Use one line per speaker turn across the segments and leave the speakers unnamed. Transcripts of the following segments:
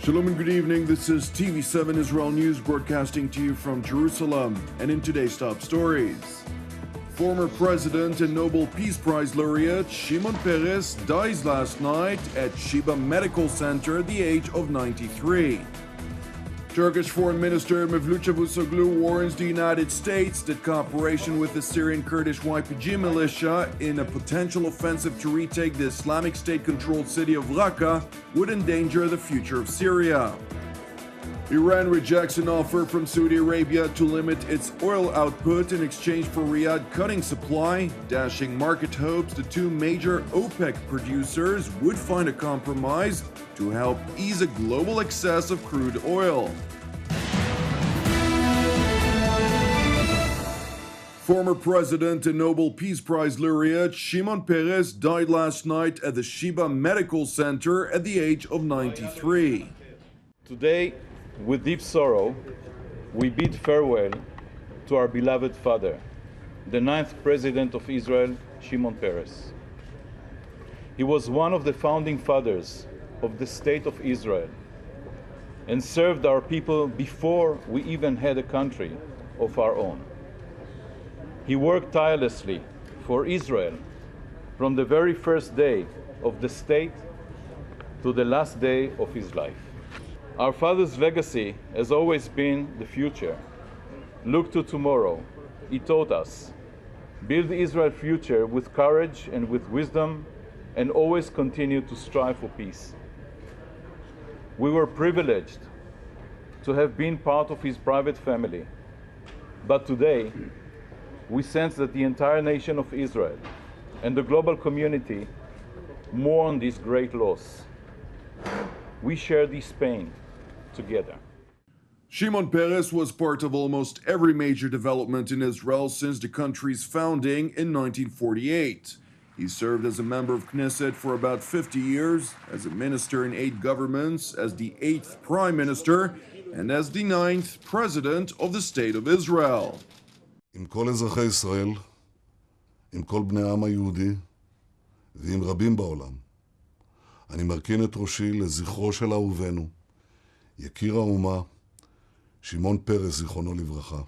Shalom and good evening. This is TV7 Israel News broadcasting to you from Jerusalem. And in today's top stories, former President and Nobel Peace Prize laureate Shimon Peres dies last night at Sheba Medical Center at the age of 93. Turkish Foreign Minister Mevlut Cavusoglu warns the United States that cooperation with the Syrian Kurdish YPG militia in a potential offensive to retake the Islamic State-controlled city of Raqqa would endanger the future of Syria. Iran rejects an offer from Saudi Arabia to limit its oil output in exchange for Riyadh cutting supply, dashing market hopes the two major OPEC producers would find a compromise to help ease a global excess of crude oil. Former President and Nobel Peace Prize laureate Shimon Peres died last night at the Sheba Medical Center at the age of 93.
Today, with deep sorrow, we bid farewell to our beloved father, the 9th President of Israel, Shimon Peres. He was one of the founding fathers of the State of Israel and served our people before we even had a country of our own. He worked tirelessly for Israel from the very first day of the state to the last day of his life. Our father's legacy has always been the future. Look to tomorrow. He taught us, build Israel's future with courage and with wisdom, and always continue to strive for peace. We were privileged to have been part of his private family, but today we sense that the entire nation of Israel and the global community mourn this great loss. We share this pain together.
Shimon Peres was part of almost every major development in Israel since the country's founding in 1948. He served as a member of Knesset for about 50 years, as a minister in 8 governments, as the 8th Prime Minister, and as the 9th President of the State of Israel.
עם כל אזרחי ישראל, עם כל בני העם היהודי ועם רבים בעולם, אני מרכין את ראשי לזכרו של אהובנו, יקיר האומה, שמעון פרס, זיכרונו לברכה.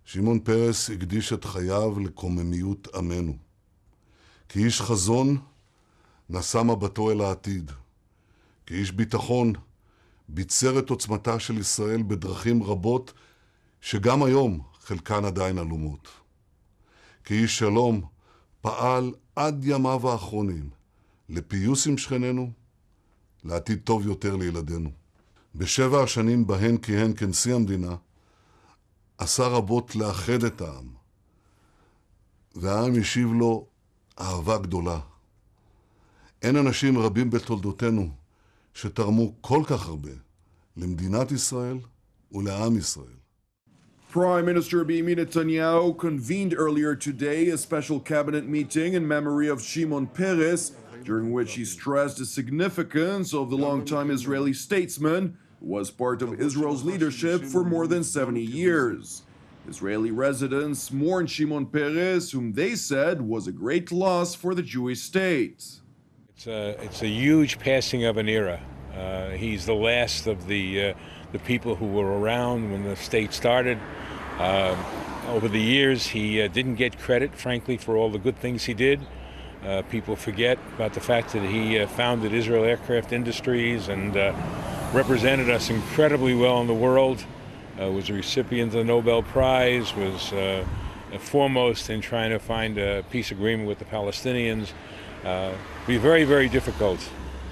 שמעון פרס הקדיש את חייו לקוממיות עמנו. כאיש חזון נשא מבטו אל העתיד. כאיש ביטחון ביצר את עוצמתה של ישראל בדרכים רבות שגם היום חלקן עדיין עלומות. כאיש שלום פעל עד ימיו האחרונים לפיוס עם שכנינו, לעתיד טוב יותר לילדינו. ב7 השנים בהן כיהן כנשיא המדינה, עשה רבות לאחד את העם, והעם השיב לו אהבה גדולה. אין אנשים רבים בתולדותינו שתרמו כל כך הרבה למדינת ישראל ולעם ישראל.
Prime Minister Benjamin Netanyahu convened earlier today a special cabinet meeting in memory of Shimon Peres, during which he stressed the significance of the longtime Israeli statesman who was part of Israel's leadership for more than 70 years. Israeli residents mourned Shimon Peres, whom they said was a great loss for the Jewish state.
It's a huge passing of an era. He's the last of the people who were around when the state started. Over the years, he didn't get credit, frankly, for all the good things he did. People forget about the fact that he founded Israel Aircraft Industries and represented us incredibly well in the world, was a recipient of the Nobel Prize, was foremost in trying to find a peace agreement with the Palestinians. It would be very, very difficult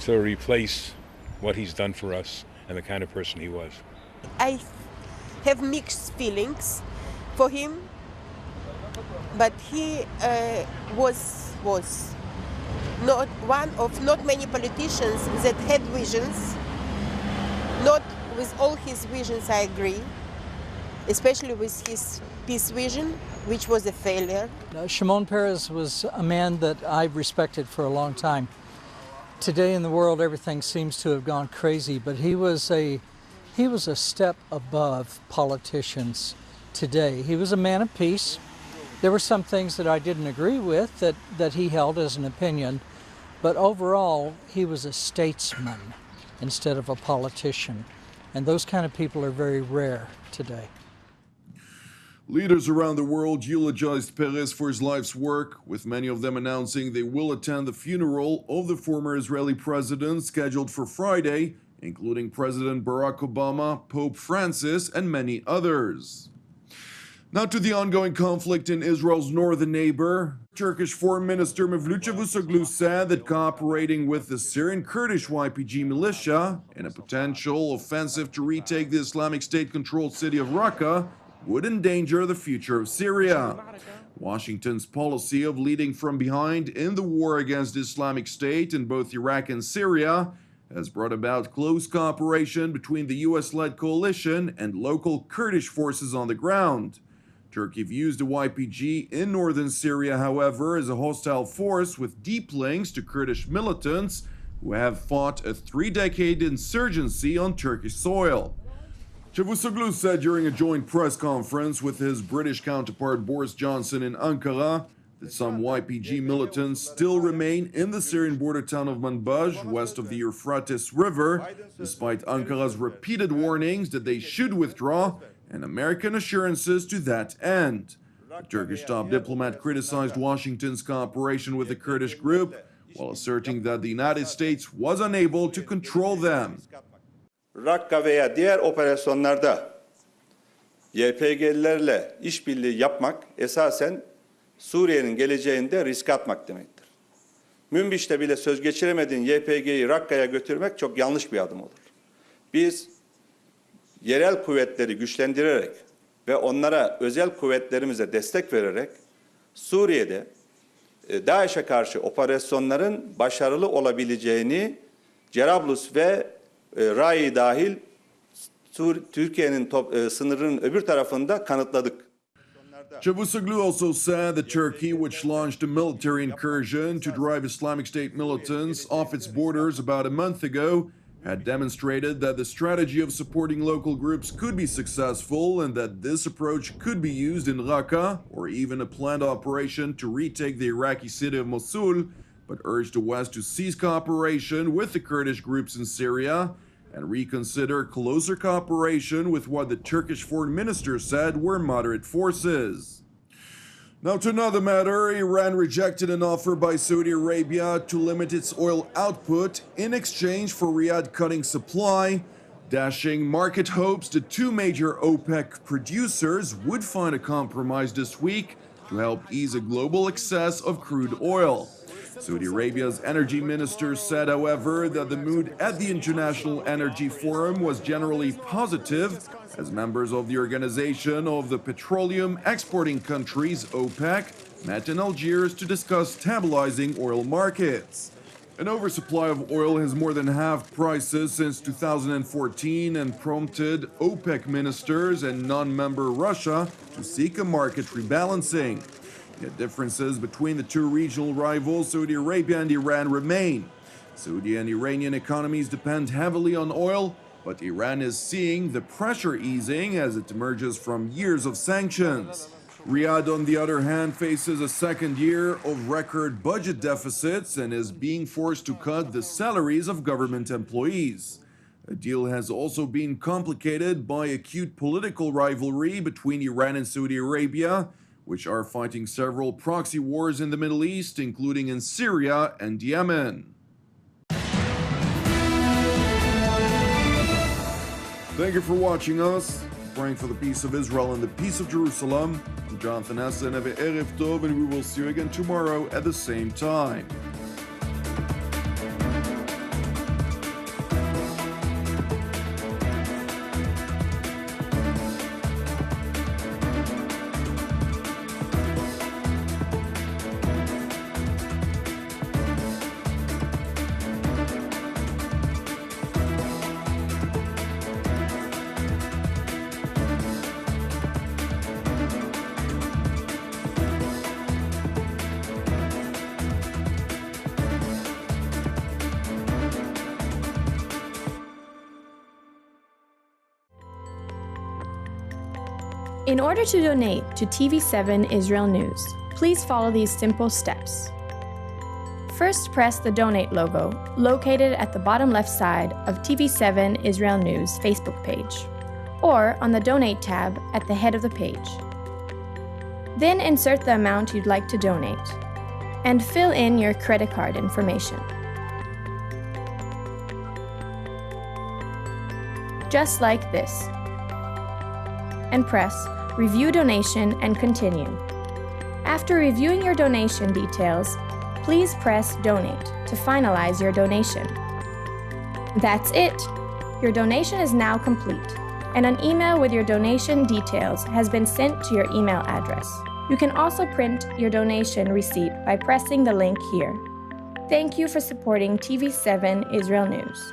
to replace what he's done for us and the kind of person he was.
I have mixed feelings for him, but he was not one of not many politicians that had visions. Not with all his visions I agree, especially with his peace vision, which was a failure.
Shimon Peres was a man that I've respected for a long time. Today in the world, everything seems to have gone crazy, but he was a step above politicians today. He was a man of peace. There were some things that I didn't agree with that he held as an opinion, but overall, he was a statesman. instead of a politician. And those kind of people are very rare today.
Leaders around the world eulogized Peres for his life's work, with many of them announcing they will attend the funeral of the former Israeli president scheduled for Friday, including President Barack Obama, Pope Francis, and many others. Now to the ongoing conflict in Israel's northern neighbor. Turkish Foreign Minister Mevlut Cavusoglu said that cooperating with the Syrian Kurdish YPG militia in a potential offensive to retake the Islamic State-controlled city of Raqqa would endanger the future of Syria. Washington's policy of leading from behind in the war against the Islamic State in both Iraq and Syria has brought about close cooperation between the US-led coalition and local Kurdish forces on the ground. Turkey views the YPG in northern Syria, however, as a hostile force with deep links to Kurdish militants who have fought a 3-decade insurgency on Turkish soil. Cavusoglu said during a joint press conference with his British counterpart Boris Johnson in Ankara that some YPG militants still remain in the Syrian border town of Manbij, west of the Euphrates River, despite Ankara's repeated warnings that they should withdraw and American assurances to that end. The Turkish top diplomat criticized Washington's cooperation with the Kurdish group, while asserting that the United States was unable to control them.
Raqqa veya diğer operasyonlarda YPG'lilerle işbirliği yapmak esasen Suriye'nin geleceğinde riske atmak demektir. Münbiş'te bile söz geçiremediğin YPG'yi Raqqa'ya götürmek çok yanlış bir adım olur. Biz yerel kuvvetleri güçlendirerek ve onlara özel kuvvetlerimize destek vererek Suriye'de DAEŞ'e karşı operasyonların başarılı olabileceğini Cerablus ve Rai dahil Türkiye'nin sınırının öbür tarafında kanıtladık.
Cavusoglu also said that Turkey, which launched a military incursion to drive Islamic State militants off its borders about a month ago, had demonstrated that the strategy of supporting local groups could be successful and that this approach could be used in Raqqa or even a planned operation to retake the Iraqi city of Mosul, but urged the West to cease cooperation with the Kurdish groups in Syria and reconsider closer cooperation with what the Turkish foreign minister said were moderate forces. Now to another matter, Iran rejected an offer by Saudi Arabia to limit its oil output in exchange for Riyadh cutting supply, dashing market hopes that two major OPEC producers would find a compromise this week to help ease a global excess of crude oil. Saudi Arabia's energy minister said, however, that the mood at the International Energy Forum was generally positive, as members of the Organization of the Petroleum Exporting Countries, OPEC, met in Algiers to discuss stabilizing oil markets. An oversupply of oil has more than halved prices since 2014 and prompted OPEC ministers and non-member Russia to seek a market rebalancing. Yet differences between the two regional rivals, Saudi Arabia and Iran, remain. Saudi and Iranian economies depend heavily on oil, but Iran is seeing the pressure easing as it emerges from years of sanctions. Riyadh, on the other hand, faces a second year of record budget deficits and is being forced to cut the salaries of government employees. A deal has also been complicated by acute political rivalry between Iran and Saudi Arabia, which are fighting several proxy wars in the Middle East, including in Syria and Yemen. Thank you for watching us. Praying for the peace of Israel and the peace of Jerusalem. I'm Jonathan Essa, and have an Erev Tov, and we will see you again tomorrow at the same time.
In order to donate to TV7 Israel News, please follow these simple steps. First, press the Donate logo located at the bottom left side of TV7 Israel News Facebook page, or on the Donate tab at the head of the page. Then insert the amount you'd like to donate, and fill in your credit card information. Just like this. And press Review Donation and continue. After reviewing your donation details, please press Donate to finalize your donation. That's it! Your donation is now complete, and an email with your donation details has been sent to your email address. You can also print your donation receipt by pressing the link here. Thank you for supporting TV7 Israel News.